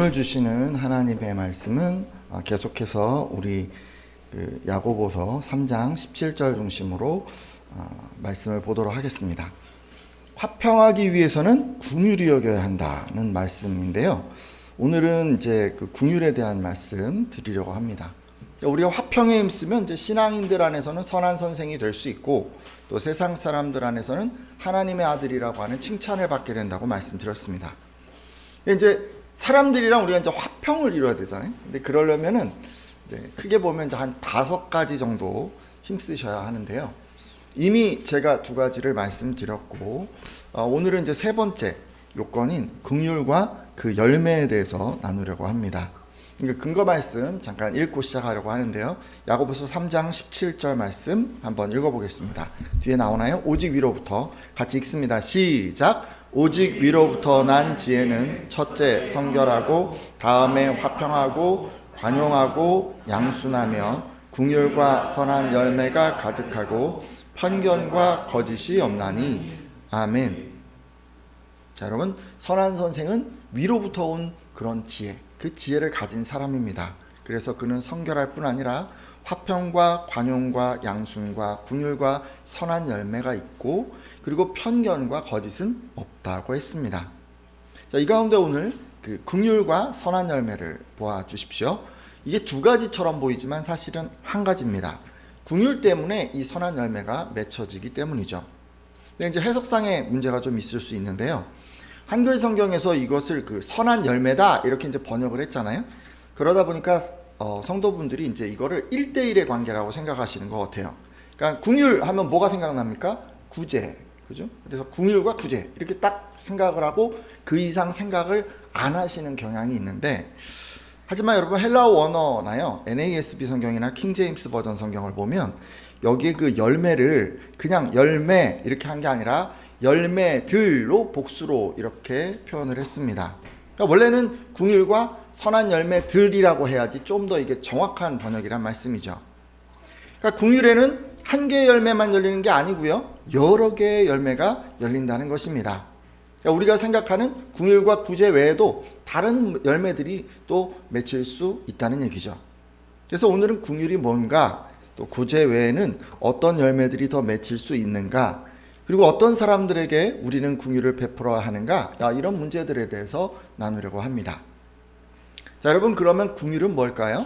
오늘 주시는 하나님의 말씀은 계속해서 우리 야고보서 3장 17절 중심으로 말씀을 보도록 하겠습니다. 화평하기 위해서는 긍휼히 여겨야 한다는 말씀인데요. 오늘은 이제 그 긍휼에 대한 말씀 드리려고 합니다. 우리가 화평에 힘쓰면 이제 신앙인들 안에서는 선한 선생이 될 수 있고, 또 세상 사람들 안에서는 하나님의 아들이라고 하는 칭찬을 받게 된다고 말씀드렸습니다. 이제 사람들이랑 우리가 이제 화평을 이루어야 되잖아요. 근데 그러려면은 크게 보면 이제 한 5가지 정도 힘쓰셔야 하는데요. 이미 제가 2가지를 말씀드렸고, 오늘은 이제 3번째 요건인 긍휼과 그 열매에 대해서 나누려고 합니다. 근거 말씀 잠깐 읽고 시작하려고 하는데요. 야고보서 3장 17절 말씀 한번 읽어보겠습니다. 뒤에 나오나요? 오직 위로부터 같이 읽습니다. 시작! 오직 위로부터 난 지혜는 첫째 성결하고, 다음에 화평하고 관용하고 양순하며 긍휼과 선한 열매가 가득하고 편견과 거짓이 없나니. 아멘. 자, 여러분, 선한 선생은 위로부터 온 그런 지혜, 그 지혜를 가진 사람입니다. 그래서 그는 성결할 뿐 아니라 화평과 관용과 양순과 긍휼과 선한 열매가 있고, 그리고 편견과 거짓은 없다고 했습니다. 자, 이 가운데 오늘 그 긍휼과 선한 열매를 보아주십시오. 이게 2가지처럼 보이지만 사실은 한 가지입니다. 긍휼 때문에 이 선한 열매가 맺혀지기 때문이죠. 근데 이제 해석상의 문제가 좀 있을 수 있는데요. 한글 성경에서 이것을 그 선한 열매다 이렇게 이제 번역을 했잖아요. 그러다 보니까 성도분들이 이제 이거를 1대1의 관계라고 생각하시는 것 같아요. 그러니까 긍휼 하면 뭐가 생각납니까? 구제, 그죠? 그래서 긍휼과 구제 이렇게 딱 생각을 하고 그 이상 생각을 안 하시는 경향이 있는데, 하지만 여러분 헬라어 원어나요, NASB 성경이나 킹제임스 버전 성경을 보면 여기에 그 열매를 그냥 열매 이렇게 한 게 아니라 열매들로 복수로 이렇게 표현을 했습니다. 그러니까 원래는 긍휼과 선한 열매들이라고 해야지 좀 더 이게 정확한 번역이란 말씀이죠. 그러니까 긍휼에는 한 개의 열매만 열리는 게 아니고요, 여러 개의 열매가 열린다는 것입니다. 그러니까 우리가 생각하는 긍휼과 구제 외에도 다른 열매들이 또 맺힐 수 있다는 얘기죠. 그래서 오늘은 긍휼이 뭔가, 또 구제 외에는 어떤 열매들이 더 맺힐 수 있는가, 그리고 어떤 사람들에게 우리는 긍휼을 베풀어야 하는가, 이런 문제들에 대해서 나누려고 합니다. 자, 여러분, 그러면 긍휼은 뭘까요?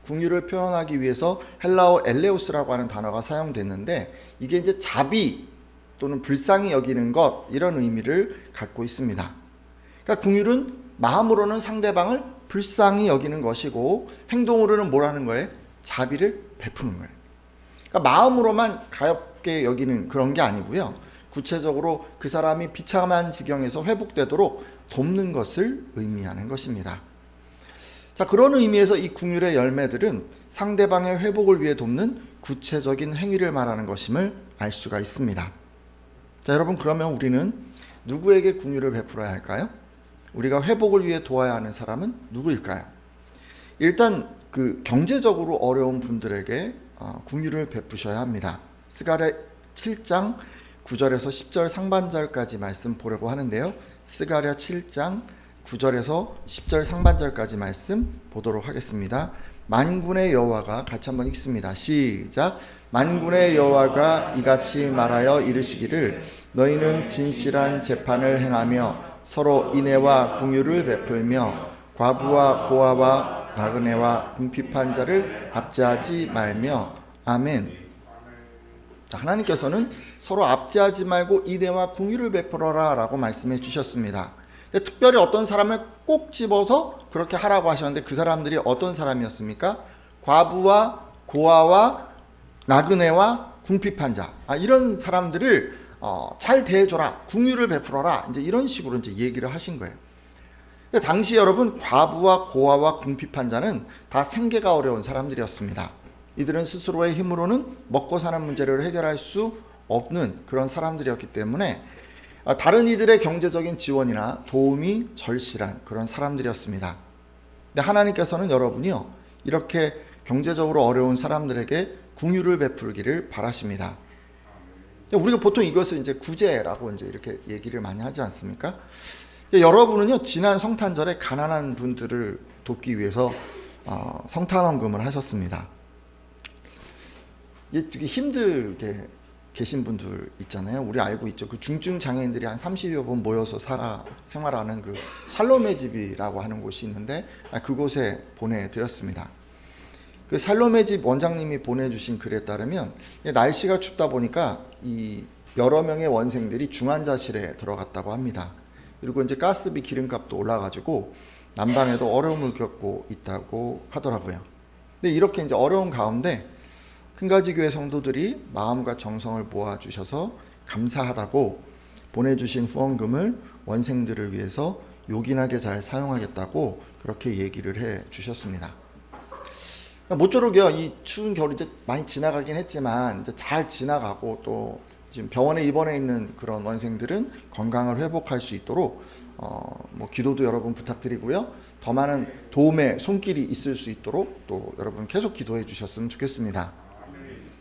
긍휼을 표현하기 위해서 헬라어 엘레우스라고 하는 단어가 사용됐는데, 이게 이제 자비 또는 불쌍히 여기는 것, 이런 의미를 갖고 있습니다. 그러니까 긍휼은 마음으로는 상대방을 불쌍히 여기는 것이고, 행동으로는 뭐라는 거예요? 자비를 베푸는 거예요. 그러니까 마음으로만 가엽게 여기는 그런 게 아니고요, 구체적으로 그 사람이 비참한 지경에서 회복되도록 돕는 것을 의미하는 것입니다. 자, 그런 의미에서 이 긍휼의 열매들은 상대방의 회복을 위해 돕는 구체적인 행위를 말하는 것임을 알 수가 있습니다. 자, 여러분, 그러면 우리는 누구에게 긍휼을 베풀어야 할까요? 우리가 회복을 위해 도와야 하는 사람은 누구일까요? 일단 그 경제적으로 어려운 분들에게 긍휼을 베푸셔야 합니다. 스가랴 7장 9절에서 10절 상반절까지 말씀 보려고 하는데요. 스가랴 7장 9절에서 10절 상반절까지 말씀 보도록 하겠습니다. 만군의 여호와가, 같이 한번 읽습니다. 시작! 만군의 여호와가 이같이 말하여 이르시기를, 너희는 진실한 재판을 행하며 서로 인애와 긍휼을 베풀며 과부와 고아와 나그네와 궁핍한 자를 압제하지 말며. 아멘. 자, 하나님께서는 서로 압제하지 말고 인애와 긍휼을 베풀어라 라고 말씀해 주셨습니다. 특별히 어떤 사람을 꼭 집어서 그렇게 하라고 하셨는데, 그 사람들이 어떤 사람이었습니까? 과부와 고아와 나그네와 궁핍한 자, 이런 사람들을 잘 대해줘라, 긍휼을 베풀어라, 이제 이런 식으로 이제 얘기를 하신 거예요. 당시 여러분, 과부와 고아와 궁핍한 자는 다 생계가 어려운 사람들이었습니다. 이들은 스스로의 힘으로는 먹고 사는 문제를 해결할 수 없는 그런 사람들이었기 때문에 다른 이들의 경제적인 지원이나 도움이 절실한 그런 사람들이었습니다. 근데 하나님께서는 여러분이요, 이렇게 경제적으로 어려운 사람들에게 긍휼을 베풀기를 바라십니다. 우리가 보통 이것을 이제 구제라고 이제 이렇게 얘기를 많이 하지 않습니까? 여러분은요, 지난 성탄절에 가난한 분들을 돕기 위해서 성탄원금을 하셨습니다. 되게 힘들게 계신 분들 있잖아요. 우리 알고 있죠. 그 중증 장애인들이 한 30여 분 모여서 생활하는 그 살로메 집이라고 하는 곳이 있는데 그곳에 보내드렸습니다. 그 살로메 집 원장님이 보내주신 글에 따르면 날씨가 춥다 보니까 이 여러 명의 원생들이 중환자실에 들어갔다고 합니다. 그리고 이제 가스비 기름값도 올라가지고 난방에도 어려움을 겪고 있다고 하더라고요. 근데 이렇게 이제 어려운 가운데 큰가지 교회 성도들이 마음과 정성을 모아주셔서 감사하다고 보내주신 후원금을 원생들을 위해서 요긴하게 잘 사용하겠다고 그렇게 얘기를 해 주셨습니다. 모쪼록이요, 이 추운 겨울이 이제 많이 지나가긴 했지만 이제 잘 지나가고 또 지금 병원에 입원해 있는 그런 원생들은 건강을 회복할 수 있도록 기도도 여러분 부탁드리고요. 더 많은 도움의 손길이 있을 수 있도록 또 여러분 계속 기도해 주셨으면 좋겠습니다.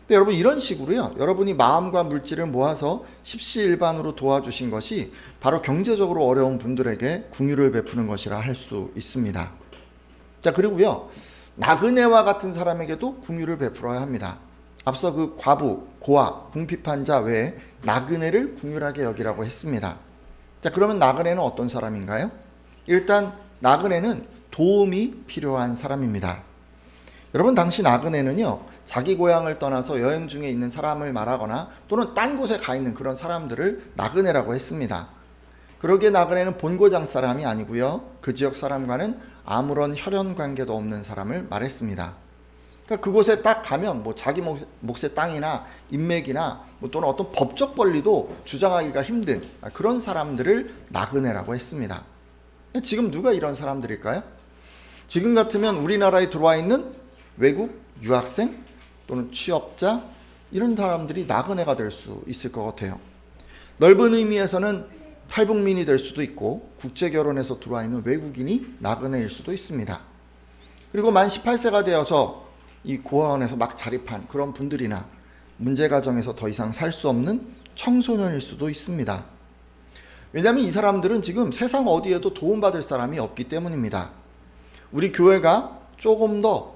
근데 여러분 이런 식으로요, 여러분이 마음과 물질을 모아서 십시일반으로 도와주신 것이 바로 경제적으로 어려운 분들에게 긍휼을 베푸는 것이라 할 수 있습니다. 자, 그리고요, 나그네와 같은 사람에게도 긍휼을 베풀어야 합니다. 앞서 그 과부, 고아, 궁핍한 외에 나그네를 긍휼하게 여기라고 했습니다. 자, 그러면 나그네는 어떤 사람인가요? 일단 나그네는 도움이 필요한 사람입니다. 여러분, 당시 나그네는요, 자기 고향을 떠나서 여행 중에 있는 사람을 말하거나 또는 딴 곳에 가 있는 그런 사람들을 나그네라고 했습니다. 그러기에 나그네는 본고장 사람이 아니고요, 그 지역 사람과는 아무런 혈연 관계도 없는 사람을 말했습니다. 그러니까 그곳에 딱 가면 자기 몫의 땅이나 인맥이나 또는 어떤 법적 권리도 주장하기가 힘든 그런 사람들을 나그네라고 했습니다. 지금 누가 이런 사람들일까요? 지금 같으면 우리나라에 들어와 있는 외국 유학생 또는 취업자, 이런 사람들이 나그네가 될 수 있을 것 같아요. 넓은 의미에서는 탈북민이 될 수도 있고 국제결혼에서 들어와 있는 외국인이 나그네일 수도 있습니다. 그리고 만 18세가 되어서 이 고아원에서 막 자립한 그런 분들이나 문제가정에서 더 이상 살 수 없는 청소년일 수도 있습니다. 왜냐하면 이 사람들은 지금 세상 어디에도 도움받을 사람이 없기 때문입니다. 우리 교회가 조금 더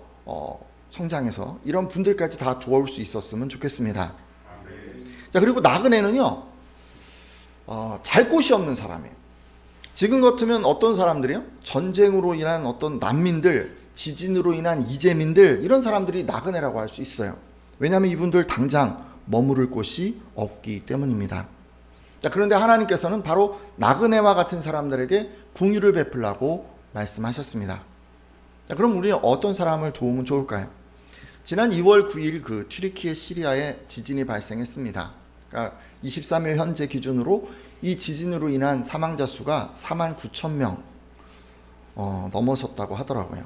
성장해서 이런 분들까지 다 도울 수 있었으면 좋겠습니다. 자, 그리고 나그네는요, 잘 곳이 없는 사람이에요. 지금 같으면 어떤 사람들이요? 전쟁으로 인한 어떤 난민들, 지진으로 인한 이재민들, 이런 사람들이 나그네라고 할 수 있어요. 왜냐하면 이분들 당장 머무를 곳이 없기 때문입니다. 자, 그런데 하나님께서는 바로 나그네와 같은 사람들에게 긍휼을 베풀라고 말씀하셨습니다. 자, 그럼 우리는 어떤 사람을 도우면 좋을까요? 지난 2월 9일 그 튀르키예 시리아에 지진이 발생했습니다. 그러니까 23일 현재 기준으로 이 지진으로 인한 사망자 수가 4만 9천 명 넘어섰다고 하더라고요.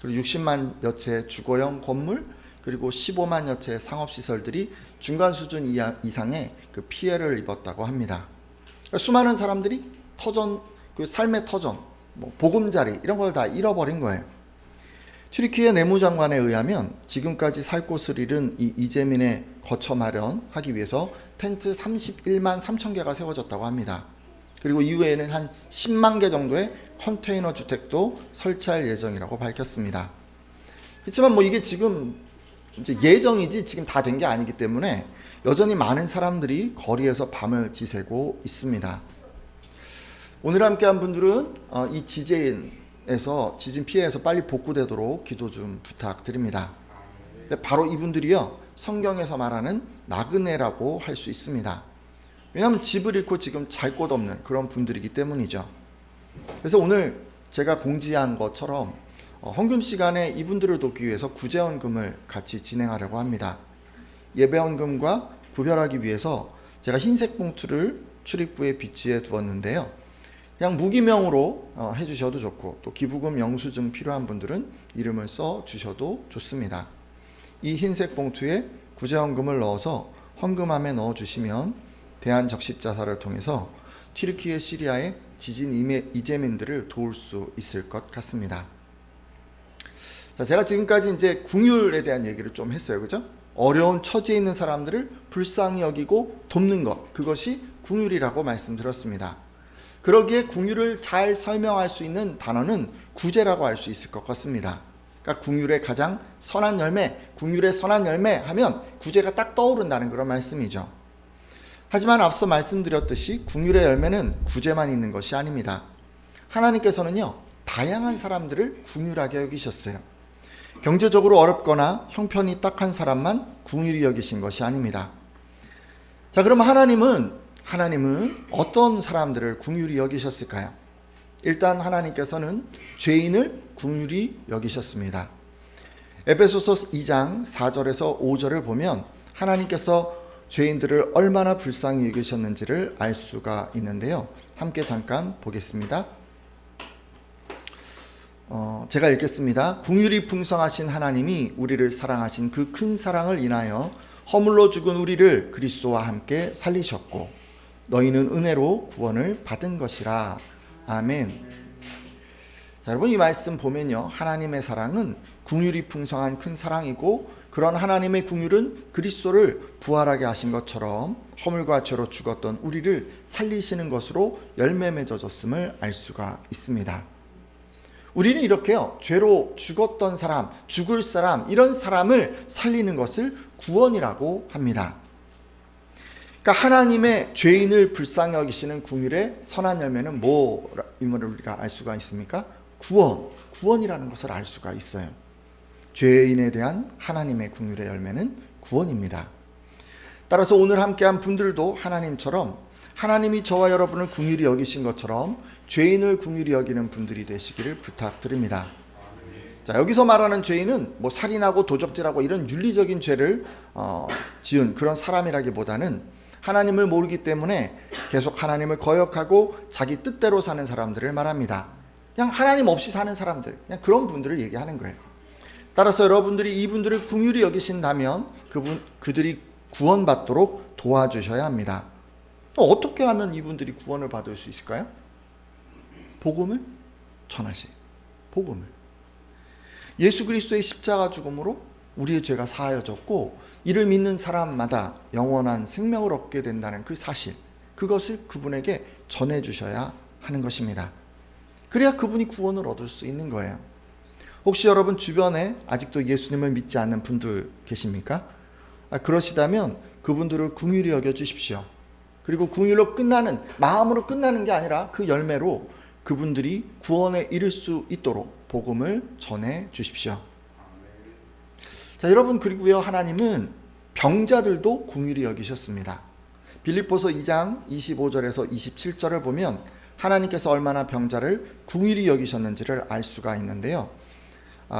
그리고 60만여 채 주거용 건물, 그리고 15만여 채 상업시설들이 중간 수준 이상의 그 피해를 입었다고 합니다. 그러니까 수많은 사람들이 그 삶의 터전, 보금자리 이런 걸 다 잃어버린 거예요. 튀르키예 내무장관에 의하면 지금까지 살 곳을 잃은 이 이재민의 거처 마련하기 위해서 텐트 31만 3천 개가 세워졌다고 합니다. 그리고 이후에는 한 10만 개 정도의 컨테이너 주택도 설치할 예정이라고 밝혔습니다. 그렇지만 이게 지금 이제 예정이지 지금 다 된 게 아니기 때문에 여전히 많은 사람들이 거리에서 밤을 지새고 있습니다. 오늘 함께한 분들은 이 지진 피해에서 빨리 복구되도록 기도 좀 부탁드립니다. 바로 이분들이요, 성경에서 말하는 나그네라고 할 수 있습니다. 왜냐하면 집을 잃고 지금 잘 곳 없는 그런 분들이기 때문이죠. 그래서 오늘 제가 공지한 것처럼 헌금 시간에 이분들을 돕기 위해서 구제헌금을 같이 진행하려고 합니다. 예배헌금과 구별하기 위해서 제가 흰색 봉투를 출입구에 비치해 두었는데요. 그냥 무기명으로 해주셔도 좋고, 또 기부금 영수증 필요한 분들은 이름을 써 주셔도 좋습니다. 이 흰색 봉투에 구제헌금을 넣어서 헌금함에 넣어주시면 대한적십자사를 통해서 튀르키예 시리아의 지진 이재민들을 도울 수 있을 것 같습니다. 자, 제가 지금까지 이제 긍휼에 대한 얘기를 좀 했어요, 그죠? 어려운 처지에 있는 사람들을 불쌍히 여기고 돕는 것, 그것이 긍휼이라고 말씀드렸습니다. 그러기에 궁유를 잘 설명할 수 있는 단어는 구제라고 할 수 있을 것 같습니다. 그러니까 궁율의 가장 선한 열매, 궁율의 선한 열매 하면 구제가 딱 떠오른다는 그런 말씀이죠. 하지만 앞서 말씀드렸듯이 궁율의 열매는 구제만 있는 것이 아닙니다. 하나님께서는요, 다양한 사람들을 궁율하게 여기셨어요. 경제적으로 어렵거나 형편이 딱한 사람만 궁율히 여기신 것이 아닙니다. 자, 그럼 하나님은 어떤 사람들을 궁율히 여기셨을까요? 일단 하나님께서는 죄인을 궁율히 여기셨습니다. 에베소서 2장 4절에서 5절을 보면 하나님께서 죄인들을 얼마나 불쌍히 여기셨는지를 알 수가 있는데요. 함께 잠깐 보겠습니다. 제가 읽겠습니다. 궁율이 풍성하신 하나님이 우리를 사랑하신 그 큰 사랑을 인하여 허물로 죽은 우리를 그리스도와 함께 살리셨고 너희는 은혜로 구원을 받은 것이라. 아멘. 자, 여러분 이 말씀 보면요, 하나님의 사랑은 궁율이 풍성한 큰 사랑이고 그런 하나님의 궁율은 그리스도를 부활하게 하신 것처럼 허물과 죄로 죽었던 우리를 살리시는 것으로 열매 맺어졌음을 알 수가 있습니다. 우리는 이렇게요, 죄로 죽었던 사람, 죽을 사람, 이런 사람을 살리는 것을 구원이라고 합니다. 그러니까 하나님의 죄인을 불쌍히 여기시는 궁율의 선한 열매는 뭐임을 우리가 알 수가 있습니까? 구원이라는 것을 알 수가 있어요. 죄인에 대한 하나님의 궁율의 열매는 구원입니다. 따라서 오늘 함께한 분들도 하나님처럼 하나님이 저와 여러분을 궁율히 여기신 것처럼 죄인을 궁율히 여기는 분들이 되시기를 부탁드립니다. 자, 여기서 말하는 죄인은 살인하고 도적질하고 이런 윤리적인 죄를 지은 그런 사람이라기보다는 하나님을 모르기 때문에 계속 하나님을 거역하고 자기 뜻대로 사는 사람들을 말합니다. 그냥 하나님 없이 사는 사람들, 그냥 그런 분들을 얘기하는 거예요. 따라서 여러분들이 이분들을 궁율히 여기신다면 그들이 구원받도록 도와주셔야 합니다. 어떻게 하면 이분들이 구원을 받을 수 있을까요? 복음을 전하세요. 복음을. 예수 그리스도의 십자가 죽음으로 우리의 죄가 사하여졌고 이를 믿는 사람마다 영원한 생명을 얻게 된다는 그 사실, 그것을 그분에게 전해주셔야 하는 것입니다. 그래야 그분이 구원을 얻을 수 있는 거예요. 혹시 여러분 주변에 아직도 예수님을 믿지 않는 분들 계십니까? 그러시다면 그분들을 궁휼히 여겨주십시오. 그리고 궁휼로 마음으로 끝나는 게 아니라 그 열매로 그분들이 구원에 이를 수 있도록 복음을 전해 주십시오. 자, 여러분, 그리고요, 하나님은 병자들도 궁휼히 여기셨습니다. 빌립보서 2장 25절에서 27절을 보면 하나님께서 얼마나 병자를 궁휼히 여기셨는지를 알 수가 있는데요.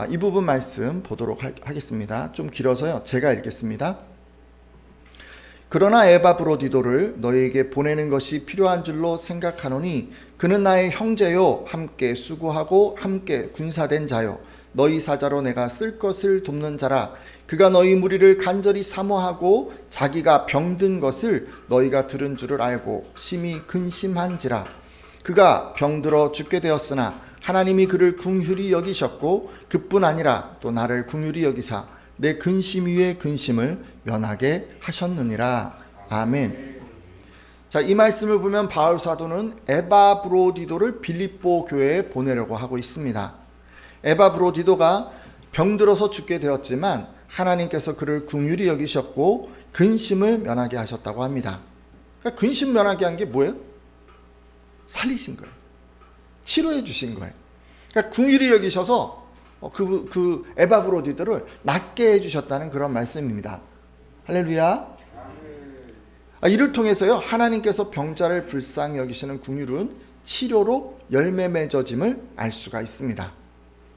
이 부분 말씀 보도록 하겠습니다. 좀 길어서요, 제가 읽겠습니다. 그러나 에바브로디도를 너희에게 보내는 것이 필요한 줄로 생각하노니 그는 나의 형제요 함께 수고하고 함께 군사된 자요 너희 사자로 내가 쓸 것을 돕는 자라. 그가 너희 무리를 간절히 사모하고 자기가 병든 것을 너희가 들은 줄을 알고 심히 근심한지라. 그가 병들어 죽게 되었으나 하나님이 그를 궁휼히 여기셨고 그뿐 아니라 또 나를 궁휼히 여기사 내 근심 위에 근심을 면하게 하셨느니라. 아멘. 자, 이 말씀을 보면 바울 사도는 에바브로디도를 빌립보 교회에 보내려고 하고 있습니다. 에바브로디도가 병들어서 죽게 되었지만 하나님께서 그를 궁휼히 여기셨고 근심을 면하게 하셨다고 합니다. 그러니까 근심 면하게 한 게 뭐예요? 살리신 거예요. 치료해 주신 거예요. 그러니까 궁휼히 여기셔서 그 에바브로디도를 낫게 해주셨다는 그런 말씀입니다. 할렐루야. 이를 통해서요, 하나님께서 병자를 불쌍히 여기시는 궁휼은 치료로 열매 맺어짐을 알 수가 있습니다.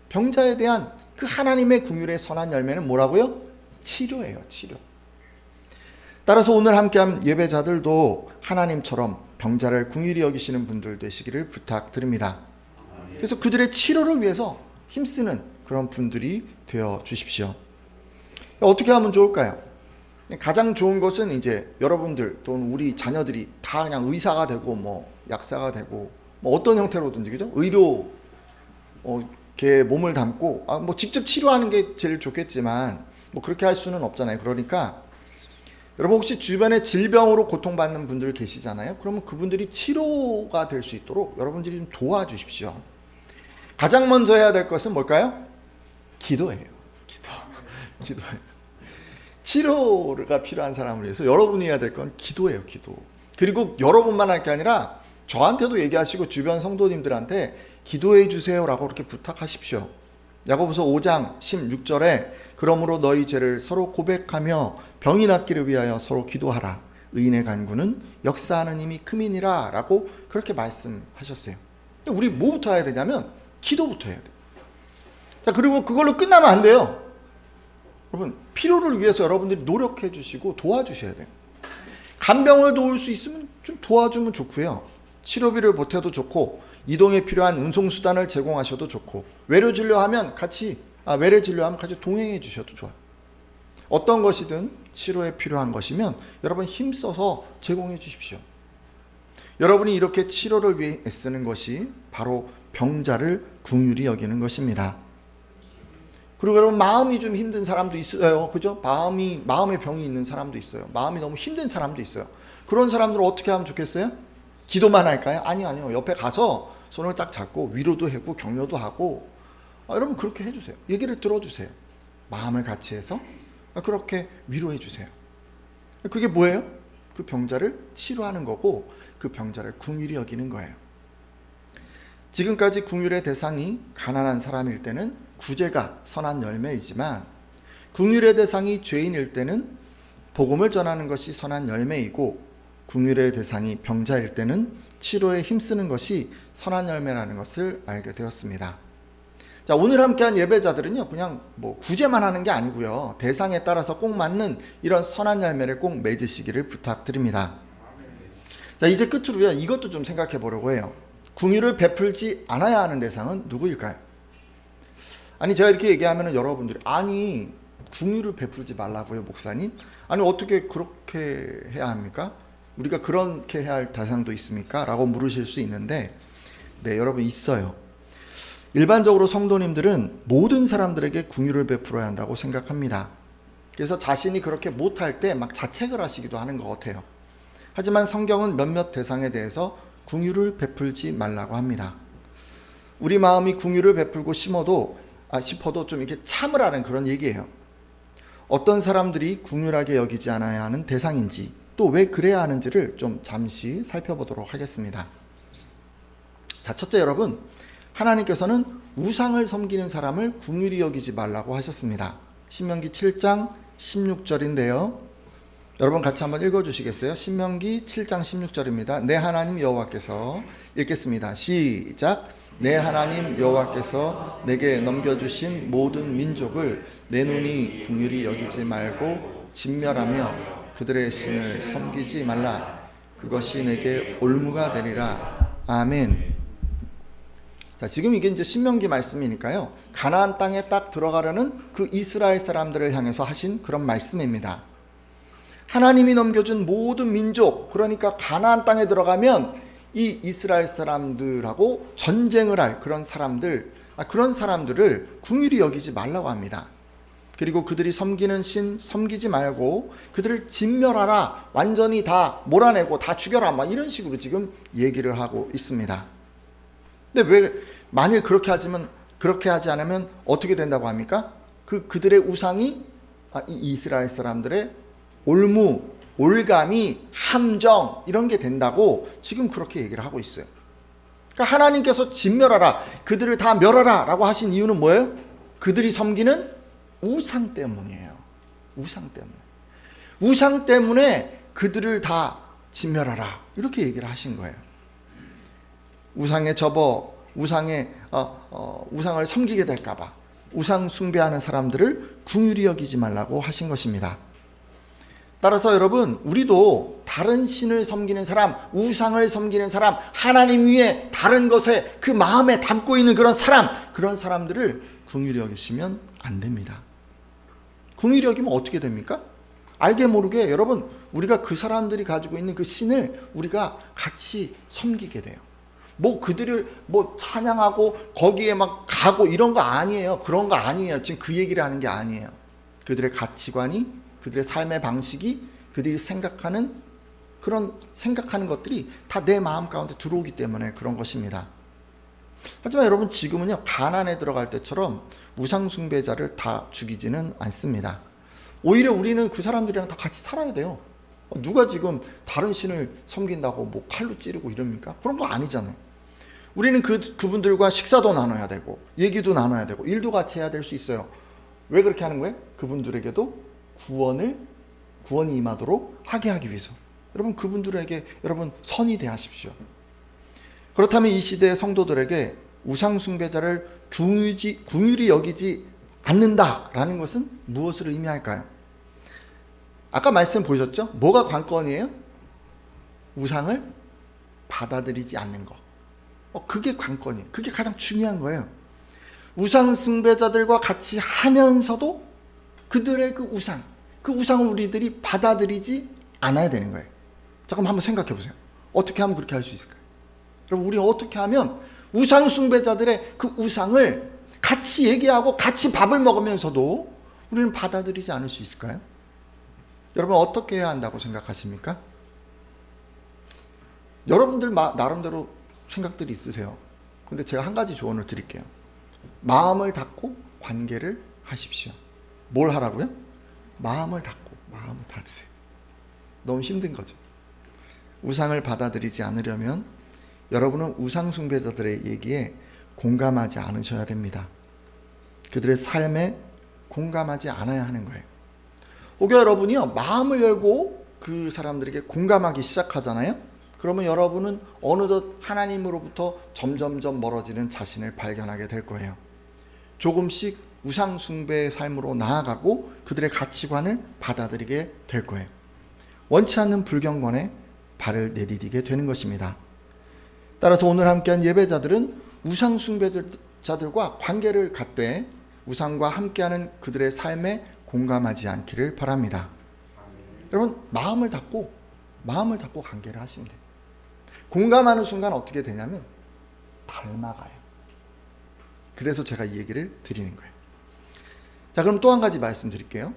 병자에 대한 그 하나님의 궁휼의 선한 열매는 뭐라고요? 치료예요, 치료. 따라서 오늘 함께한 예배자들도 하나님처럼 병자를 궁휼히 여기시는 분들 되시기를 부탁드립니다. 그래서 그들의 치료를 위해서 힘쓰는 그런 분들이 되어 주십시오. 어떻게 하면 좋을까요? 가장 좋은 것은 이제 여러분들 또는 우리 자녀들이 다 그냥 의사가 되고 약사가 되고 어떤 형태로든지, 그죠? 의료 개 몸을 담고 직접 치료하는 게 제일 좋겠지만 그렇게 할 수는 없잖아요. 그러니까 여러분 혹시 주변에 질병으로 고통받는 분들 계시잖아요. 그러면 그분들이 치료가 될 수 있도록 여러분들이 좀 도와주십시오. 가장 먼저 해야 될 것은 뭘까요? 기도예요. 기도예요. 치료가 필요한 사람을 위해서 여러분이 해야 될 건 기도예요. 기도. 그리고 여러분만 할 게 아니라 저한테도 얘기하시고 주변 성도님들한테 기도해 주세요라고 그렇게 부탁하십시오. 야고보서 5장 16절에 그러므로 너희 죄를 서로 고백하며 병이 낫기를 위하여 서로 기도하라. 의인의 간구는 역사하는 힘이 큼이니라 라고 그렇게 말씀하셨어요. 우리 뭐부터 해야 되냐면 기도부터 해야 돼요. 자, 그리고 그걸로 끝나면 안 돼요. 여러분 필요를 위해서 여러분들이 노력해 주시고 도와주셔야 돼요. 간병을 도울 수 있으면 좀 도와주면 좋고요. 치료비를 보태도 좋고 이동에 필요한 운송수단을 제공하셔도 좋고 외래 진료하면 같이 동행해 주셔도 좋아요. 어떤 것이든 치료에 필요한 것이면 여러분 힘써서 제공해 주십시오. 여러분이 이렇게 치료를 위해 애쓰는 것이 바로 병자를 긍휼히 여기는 것입니다. 그리고 여러분 마음이 좀 힘든 사람도 있어요. 그죠? 마음의 병이 있는 사람도 있어요. 마음이 너무 힘든 사람도 있어요. 그런 사람들은 어떻게 하면 좋겠어요? 기도만 할까요? 아니요. 옆에 가서 손을 딱 잡고 위로도 하고 격려도 하고 여러분 그렇게 해주세요. 얘기를 들어주세요. 마음을 같이 해서 그렇게 위로해 주세요. 그게 뭐예요? 그 병자를 치료하는 거고 그 병자를 긍휼히 여기는 거예요. 지금까지 긍휼의 대상이 가난한 사람일 때는 구제가 선한 열매이지만 긍휼의 대상이 죄인일 때는 복음을 전하는 것이 선한 열매이고 긍휼의 대상이 병자일 때는 치료에 힘쓰는 것이 선한 열매라는 것을 알게 되었습니다. 자, 오늘 함께한 예배자들은요, 그냥 구제만 하는 게 아니고요, 대상에 따라서 꼭 맞는 이런 선한 열매를 꼭 맺으시기를 부탁드립니다. 자, 이제 끝으로요, 이것도 좀 생각해 보려고 해요. 긍휼을 베풀지 않아야 하는 대상은 누구일까요? 아니, 제가 이렇게 얘기하면 여러분들이 아니 긍휼을 베풀지 말라고요, 목사님? 아니 어떻게 그렇게 해야 합니까? 우리가 그렇게 해야 할 대상도 있습니까? 라고 물으실 수 있는데 네, 여러분 있어요. 일반적으로 성도님들은 모든 사람들에게 긍휼을 베풀어야 한다고 생각합니다. 그래서 자신이 그렇게 못할 때 막 자책을 하시기도 하는 것 같아요. 하지만 성경은 몇몇 대상에 대해서 긍휼을 베풀지 말라고 합니다. 우리 마음이 긍휼을 베풀고 싶어도 좀 이렇게 참으라는 그런 얘기예요. 어떤 사람들이 긍휼하게 여기지 않아야 하는 대상인지 또 왜 그래야 하는지를 좀 잠시 살펴보도록 하겠습니다. 자, 첫째, 여러분, 하나님께서는 우상을 섬기는 사람을 긍휼히 여기지 말라고 하셨습니다. 신명기 7장 16절인데요. 여러분 같이 한번 읽어주시겠어요? 신명기 7장 16절입니다. 내 하나님 여호와께서, 읽겠습니다. 시작. 내 하나님 여호와께서 내게 넘겨주신 모든 민족을 내 눈이 긍휼히 여기지 말고 진멸하며 그들의 신을 섬기지 말라. 그것이 내게 올무가 되리라. 아멘. 자, 지금 이게 이제 신명기 말씀이니까요, 가나안 땅에 딱 들어가려는 그 이스라엘 사람들을 향해서 하신 그런 말씀입니다. 하나님이 넘겨준 모든 민족, 그러니까 가나안 땅에 들어가면 이 이스라엘 사람들하고 전쟁을 할 그런 사람들을 긍휼히 여기지 말라고 합니다. 그리고 그들이 섬기는 신 섬기지 말고 그들을 진멸하라, 완전히 다 몰아내고 다 죽여라, 막 이런 식으로 지금 얘기를 하고 있습니다. 근데 왜 만일 그렇게 하지 않으면 어떻게 된다고 합니까? 그들의 우상이 이 이스라엘 사람들의 올무, 올가미, 함정 이런 게 된다고 지금 그렇게 얘기를 하고 있어요. 그러니까 하나님께서 진멸하라, 그들을 다 멸하라 라고 하신 이유는 뭐예요? 그들이 섬기는 우상 때문이에요. 우상 때문에 그들을 다 진멸하라 이렇게 얘기를 하신 거예요. 우상에 접어 우상을 섬기게 될까봐 우상 숭배하는 사람들을 긍휼히 여기지 말라고 하신 것입니다. 따라서 여러분, 우리도 다른 신을 섬기는 사람, 우상을 섬기는 사람, 하나님 위에 다른 것에 그 마음에 담고 있는 그런 사람들을 긍휼히 여기시면 안 됩니다. 긍휼히 여기면 어떻게 됩니까? 알게 모르게 여러분, 우리가 그 사람들이 가지고 있는 그 신을 우리가 같이 섬기게 돼요. 그들을 찬양하고 거기에 막 가고 이런 거 아니에요. 그런 거 아니에요. 지금 그 얘기를 하는 게 아니에요. 그들의 가치관이, 그들의 삶의 방식이 그들이 생각하는 그런 생각하는 것들이 다 내 마음 가운데 들어오기 때문에 그런 것입니다. 하지만 여러분, 지금은요, 가나안에 들어갈 때처럼 우상 숭배자를 다 죽이지는 않습니다. 오히려 우리는 그 사람들이랑 다 같이 살아야 돼요. 누가 지금 다른 신을 섬긴다고 뭐 칼로 찌르고 이럽니까? 그런 거 아니잖아요. 우리는 그분들과 식사도 나눠야 되고 얘기도 나눠야 되고 일도 같이 해야 될 수 있어요. 왜 그렇게 하는 거예요? 그분들에게도 구원이 임하도록 하게 하기 위해서. 여러분, 그분들에게 여러분 선이 대하십시오. 그렇다면 이 시대의 성도들에게 우상 숭배자를 긍휼히 여기지 않는다라는 것은 무엇을 의미할까요? 아까 말씀 보셨죠? 뭐가 관건이에요? 우상을 받아들이지 않는 것. 그게 관건이에요. 그게 가장 중요한 거예요. 우상 숭배자들과 같이 하면서도 그들의 그 우상을 우리들이 받아들이지 않아야 되는 거예요. 잠깐만 한번 생각해 보세요. 어떻게 하면 그렇게 할 수 있을까요? 여러분, 우리 어떻게 하면 우상 숭배자들의 그 우상을 같이 얘기하고 같이 밥을 먹으면서도 우리는 받아들이지 않을 수 있을까요? 여러분, 어떻게 해야 한다고 생각하십니까? 여러분들 나름대로 생각들이 있으세요. 근데 제가 한 가지 조언을 드릴게요. 마음을 닫고 관계를 하십시오. 뭘 하라고요? 마음을 닫으세요. 너무 힘든 거죠. 우상을 받아들이지 않으려면 여러분은 우상 숭배자들의 얘기에 공감하지 않으셔야 됩니다. 그들의 삶에 공감하지 않아야 하는 거예요. 혹여 여러분이요, 마음을 열고 그 사람들에게 공감하기 시작하잖아요. 그러면 여러분은 어느덧 하나님으로부터 점점점 멀어지는 자신을 발견하게 될 거예요. 조금씩 우상 숭배의 삶으로 나아가고 그들의 가치관을 받아들이게 될 거예요. 원치 않는 불경건에 발을 내디디게 되는 것입니다. 따라서 오늘 함께한 예배자들은 우상 숭배자들과 관계를 갖되 우상과 함께하는 그들의 삶에 공감하지 않기를 바랍니다. 여러분, 마음을 닫고 관계를 하시면 돼요. 공감하는 순간 어떻게 되냐면 닮아가요. 그래서 제가 이 얘기를 드리는 거예요. 자, 그럼 또 한 가지 말씀드릴게요.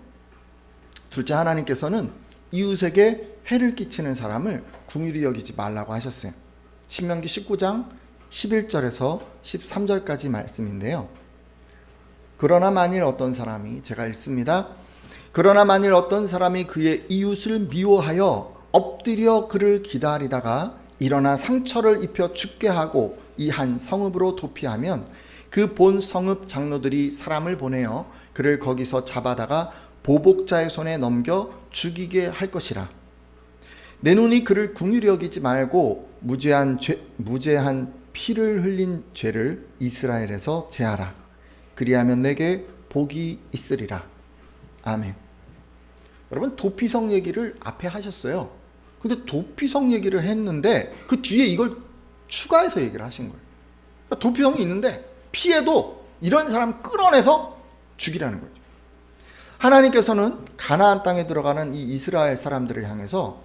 둘째, 하나님께서는 이웃에게 해를 끼치는 사람을 긍휼히 여기지 말라고 하셨어요. 신명기 19장 11절에서 13절까지 말씀인데요. 그러나 만일 어떤 사람이, 제가 읽습니다. 그러나 만일 어떤 사람이 그의 이웃을 미워하여 엎드려 그를 기다리다가 일어나 상처를 입혀 죽게 하고 이 한 성읍으로 도피하면 그 본 성읍 장로들이 사람을 보내어 그를 거기서 잡아다가 보복자의 손에 넘겨 죽이게 할 것이라. 내 눈이 그를 긍휼히 여기지 말고 무죄한 피를 흘린 죄를 이스라엘에서 제하라. 그리하면 내게 복이 있으리라. 아멘. 여러분, 도피성 얘기를 앞에 하셨어요. 근데 도피성 얘기를 했는데 그 뒤에 이걸 추가해서 얘기를 하신 거예요. 그러니까 도피성이 있는데 피해도 이런 사람 끌어내서 죽이라는 거죠. 하나님께서는 가나안 땅에 들어가는 이 이스라엘 사람들을 향해서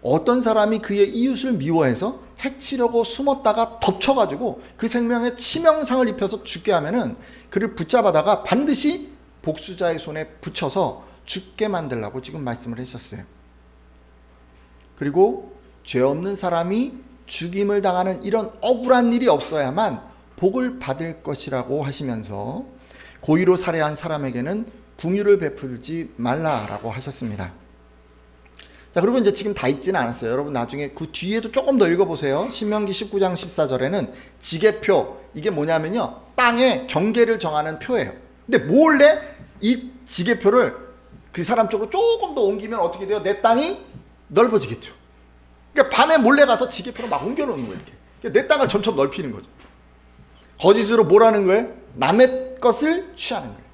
어떤 사람이 그의 이웃을 미워해서 해치려고 숨었다가 덮쳐가지고 그 생명에 치명상을 입혀서 죽게 하면은 그를 붙잡아다가 반드시 복수자의 손에 붙여서 죽게 만들라고 지금 말씀을 하셨어요. 그리고 죄 없는 사람이 죽임을 당하는 이런 억울한 일이 없어야만 복을 받을 것이라고 하시면서 고의로 살해한 사람에게는 긍휼을 베풀지 말라라고 하셨습니다. 자, 그리고 이제 지금 다 읽지는 않았어요. 여러분 나중에 그 뒤에도 조금 더 읽어보세요. 신명기 19장 14절에는 지게표, 이게 뭐냐면요, 땅의 경계를 정하는 표예요. 근데 몰래 이 지게표를 그 사람 쪽으로 조금 더 옮기면 어떻게 돼요? 내 땅이 넓어지겠죠. 그러니까 밤에 몰래 가서 지게표를 막 옮겨놓는 거예요. 이렇게. 그러니까 내 땅을 점점 넓히는 거죠. 거짓으로 뭐라는 거예요? 남의 것을 취하는 거예요.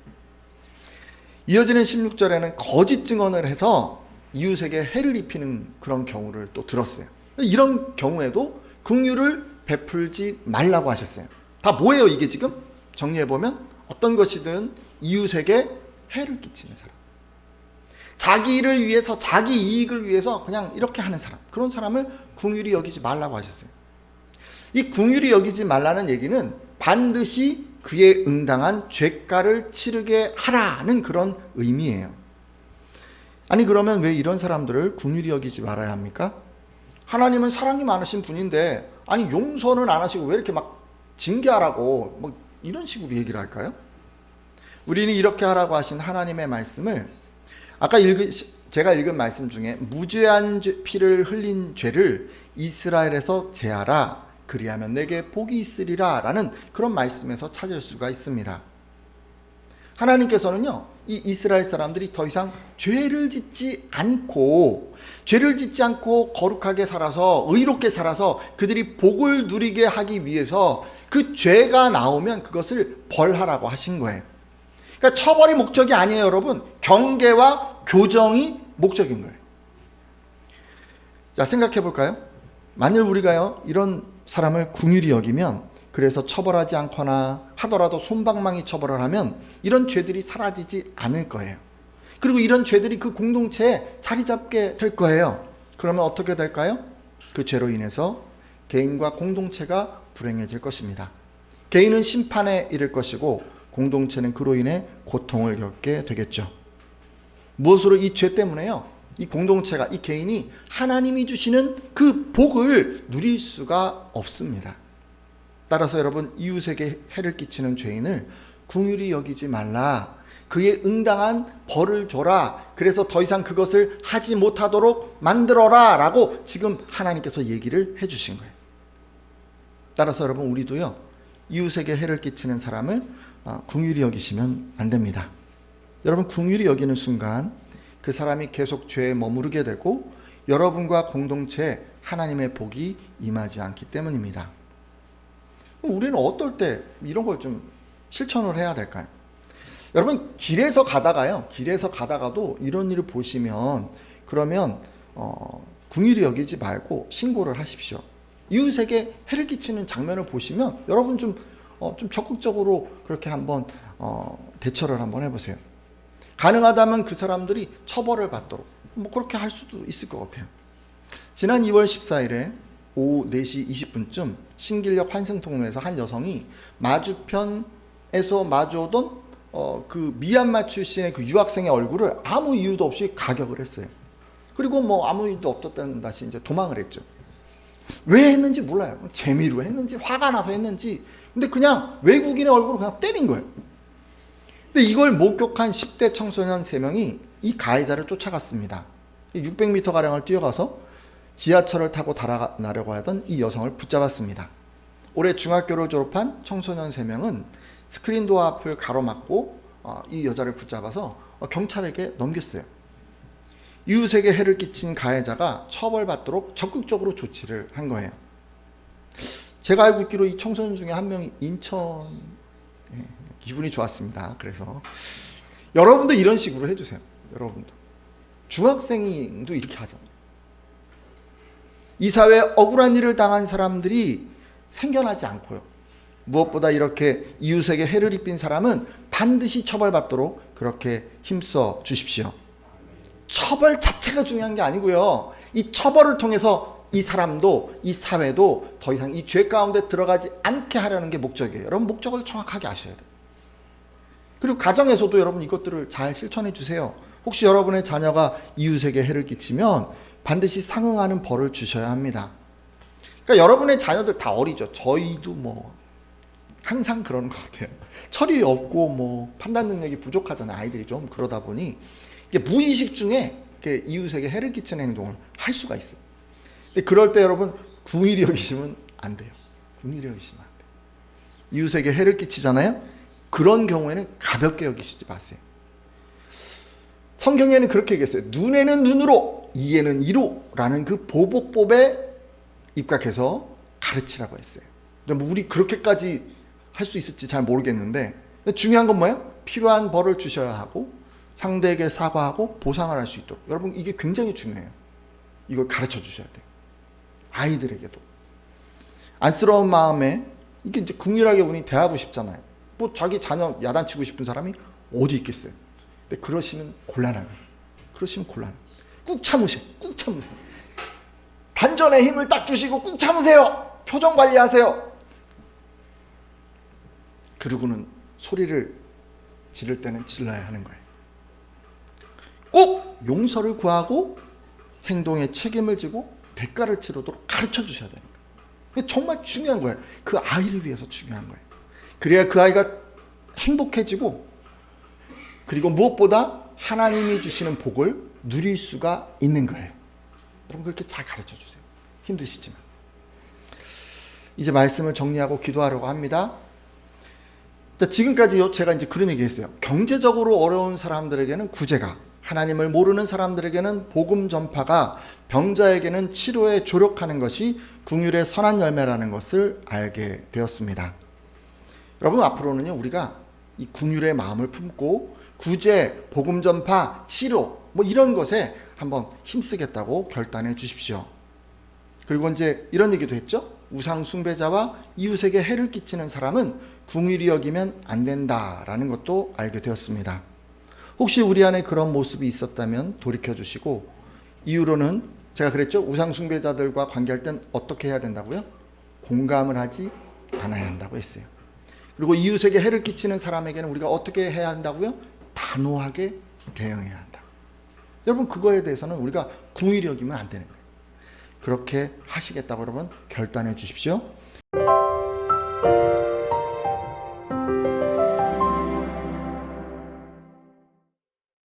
이어지는 16절에는 거짓 증언을 해서 이웃에게 해를 입히는 그런 경우를 또 들었어요. 이런 경우에도 긍휼을 베풀지 말라고 하셨어요. 다 뭐예요 이게 지금? 정리해보면 어떤 것이든 이웃에게 해를 끼치는 사람, 자기 일을 위해서, 자기 이익을 위해서 그냥 이렇게 하는 사람, 그런 사람을 긍휼히 여기지 말라고 하셨어요. 이 긍휼히 여기지 말라는 얘기는 반드시 그에 응당한 죄가를 치르게 하라는 그런 의미예요. 아니 그러면 왜 이런 사람들을 긍휼히 여기지 말아야 합니까? 하나님은 사랑이 많으신 분인데 아니 용서는 안 하시고 왜 이렇게 막 징계하라고 뭐 이런 식으로 얘기를 할까요? 우리는 이렇게 하라고 하신 하나님의 말씀을 아까 제가 읽은 말씀 중에 무죄한 피를 흘린 죄를 이스라엘에서 제하라 그리하면 내게 복이 있으리라 라는 그런 말씀에서 찾을 수가 있습니다. 하나님께서는요 이 이스라엘 사람들이 더 이상 죄를 짓지 않고 거룩하게 살아서 의롭게 살아서 그들이 복을 누리게 하기 위해서 그 죄가 나오면 그것을 벌하라고 하신 거예요. 그러니까 처벌이 목적이 아니에요, 여러분. 경계와 교정이 목적인 거예요. 자, 생각해 볼까요? 만일 우리가요 이런 사람을 긍휼히 여기면 그래서 처벌하지 않거나 하더라도 솜방망이 처벌을 하면 이런 죄들이 사라지지 않을 거예요. 그리고 이런 죄들이 그 공동체에 자리 잡게 될 거예요. 그러면 어떻게 될까요? 그 죄로 인해서 개인과 공동체가 불행해질 것입니다. 개인은 심판에 이를 것이고 공동체는 그로 인해 고통을 겪게 되겠죠. 무엇으로? 이 죄 때문에요. 이 공동체가, 이 개인이 하나님이 주시는 그 복을 누릴 수가 없습니다. 따라서 여러분, 이웃에게 해를 끼치는 죄인을 긍휼히 여기지 말라. 그에 응당한 벌을 줘라. 그래서 더 이상 그것을 하지 못하도록 만들어라 라고 지금 하나님께서 얘기를 해주신 거예요. 따라서 여러분, 우리도요 이웃에게 해를 끼치는 사람을 긍휼히 여기시면 안 됩니다. 여러분, 긍휼히 여기는 순간 그 사람이 계속 죄에 머무르게 되고 여러분과 공동체에 하나님의 복이 임하지 않기 때문입니다. 우리는 어떨 때 이런 걸 좀 실천을 해야 될까요? 여러분, 길에서 가다가도 이런 일을 보시면 그러면 긍휼히 여기지 말고 신고를 하십시오. 이웃에게 해를 끼치는 장면을 보시면 여러분 좀 적극적으로 그렇게 한번 대처를 한번 해보세요. 가능하다면 그 사람들이 처벌을 받도록 뭐 그렇게 할 수도 있을 것 같아요. 지난 2월 14일에 오후 4시 20분쯤 신길역 환승통로에서 한 여성이 마주편에서 마주오던 그 미얀마 출신의 그 유학생의 얼굴을 아무 이유도 없이 가격을 했어요. 그리고 뭐 아무 이유도 없었다는 다시 이제 도망을 했죠. 왜 했는지 몰라요. 재미로 했는지 화가 나서 했는지. 근데 그냥 외국인의 얼굴을 그냥 때린 거예요. 근데 이걸 목격한 10대 청소년 3명이 이 가해자를 쫓아갔습니다. 600m가량을 뛰어가서 지하철을 타고 달아나려고 하던 이 여성을 붙잡았습니다. 올해 중학교를 졸업한 청소년 3명은 스크린도어 앞을 가로막고 이 여자를 붙잡아서 경찰에게 넘겼어요. 이웃에게 해를 끼친 가해자가 처벌받도록 적극적으로 조치를 한 거예요. 제가 알고 있기로 이 청소년 중에 한 명이 인천, 기분이 좋았습니다. 그래서 여러분도 이런 식으로 해주세요. 여러분도 중학생도 이렇게 하잖아요. 이 사회에 억울한 일을 당한 사람들이 생겨나지 않고요. 무엇보다 이렇게 이웃에게 해를 입힌 사람은 반드시 처벌받도록 그렇게 힘써 주십시오. 처벌 자체가 중요한 게 아니고요. 이 처벌을 통해서 이 사람도 이 사회도 더 이상 이 죄 가운데 들어가지 않게 하려는 게 목적이에요. 여러분, 목적을 정확하게 아셔야 돼요. 그리고 가정에서도 여러분 이것들을 잘 실천해 주세요. 혹시 여러분의 자녀가 이웃에게 해를 끼치면 반드시 상응하는 벌을 주셔야 합니다. 그러니까 여러분의 자녀들 다 어리죠. 저희도 뭐 항상 그러는 것 같아요. 철이 없고 뭐 판단 능력이 부족하잖아요. 아이들이 좀 그러다 보니 이게 무의식 중에 이렇게 이웃에게 해를 끼치는 행동을 할 수가 있어요. 근데 그럴 때 여러분 긍휼히 여기시면 안 돼요. 긍휼히 여기시면 안 돼요. 이웃에게 해를 끼치잖아요. 그런 경우에는 가볍게 여기시지 마세요. 성경에는 그렇게 얘기했어요. 눈에는 눈으로, 이에는 이로 라는 그 보복법에 입각해서 가르치라고 했어요. 근데 뭐 우리 그렇게까지 할 수 있을지 잘 모르겠는데, 근데 중요한 건 뭐예요? 필요한 벌을 주셔야 하고 상대에게 사과하고 보상을 할 수 있도록. 여러분, 이게 굉장히 중요해요. 이걸 가르쳐 주셔야 돼요. 아이들에게도. 안쓰러운 마음에 이게 이제 긍휼하게 우리 대하고 싶잖아요. 뭐 자기 자녀 야단치고 싶은 사람이 어디 있겠어요. 근데 그러시면 곤란합니다. 꾹 참으세요. 단전에 힘을 딱 주시고 꾹 참으세요. 표정 관리하세요. 그리고는 소리를 지를 때는 질러야 하는 거예요. 꼭 용서를 구하고 행동에 책임을 지고 대가를 치르도록 가르쳐 주셔야 되는 거예요. 정말 중요한 거예요. 그 아이를 위해서 중요한 거예요. 그래야 그 아이가 행복해지고, 그리고 무엇보다 하나님이 주시는 복을 누릴 수가 있는 거예요. 여러분 그렇게 잘 가르쳐 주세요. 힘드시지만. 이제 말씀을 정리하고 기도하려고 합니다. 자, 지금까지 제가 이제 그런 얘기 했어요. 경제적으로 어려운 사람들에게는 구제가, 하나님을 모르는 사람들에게는 복음 전파가, 병자에게는 치료에 조력하는 것이 긍휼의 선한 열매라는 것을 알게 되었습니다. 여러분 앞으로는요, 우리가 이 긍휼의 마음을 품고 구제, 복음 전파, 치료 뭐 이런 것에 한번 힘쓰겠다고 결단해 주십시오. 그리고 이제 이런 얘기도 했죠. 우상 숭배자와 이웃에게 해를 끼치는 사람은 긍휼히 여기면 안 된다라는 것도 알게 되었습니다. 혹시 우리 안에 그런 모습이 있었다면 돌이켜 주시고, 이후로는 제가 그랬죠. 우상 숭배자들과 관계할 땐 어떻게 해야 된다고요? 공감을 하지 않아야 한다고 했어요. 그리고 이웃에게 해를 끼치는 사람에게는 우리가 어떻게 해야 한다고요? 단호하게 대응해야 한다. 여러분 그거에 대해서는 우리가 긍휼히 여기면 안 되는 거예요. 그렇게 하시겠다고 여러분 결단해 주십시오.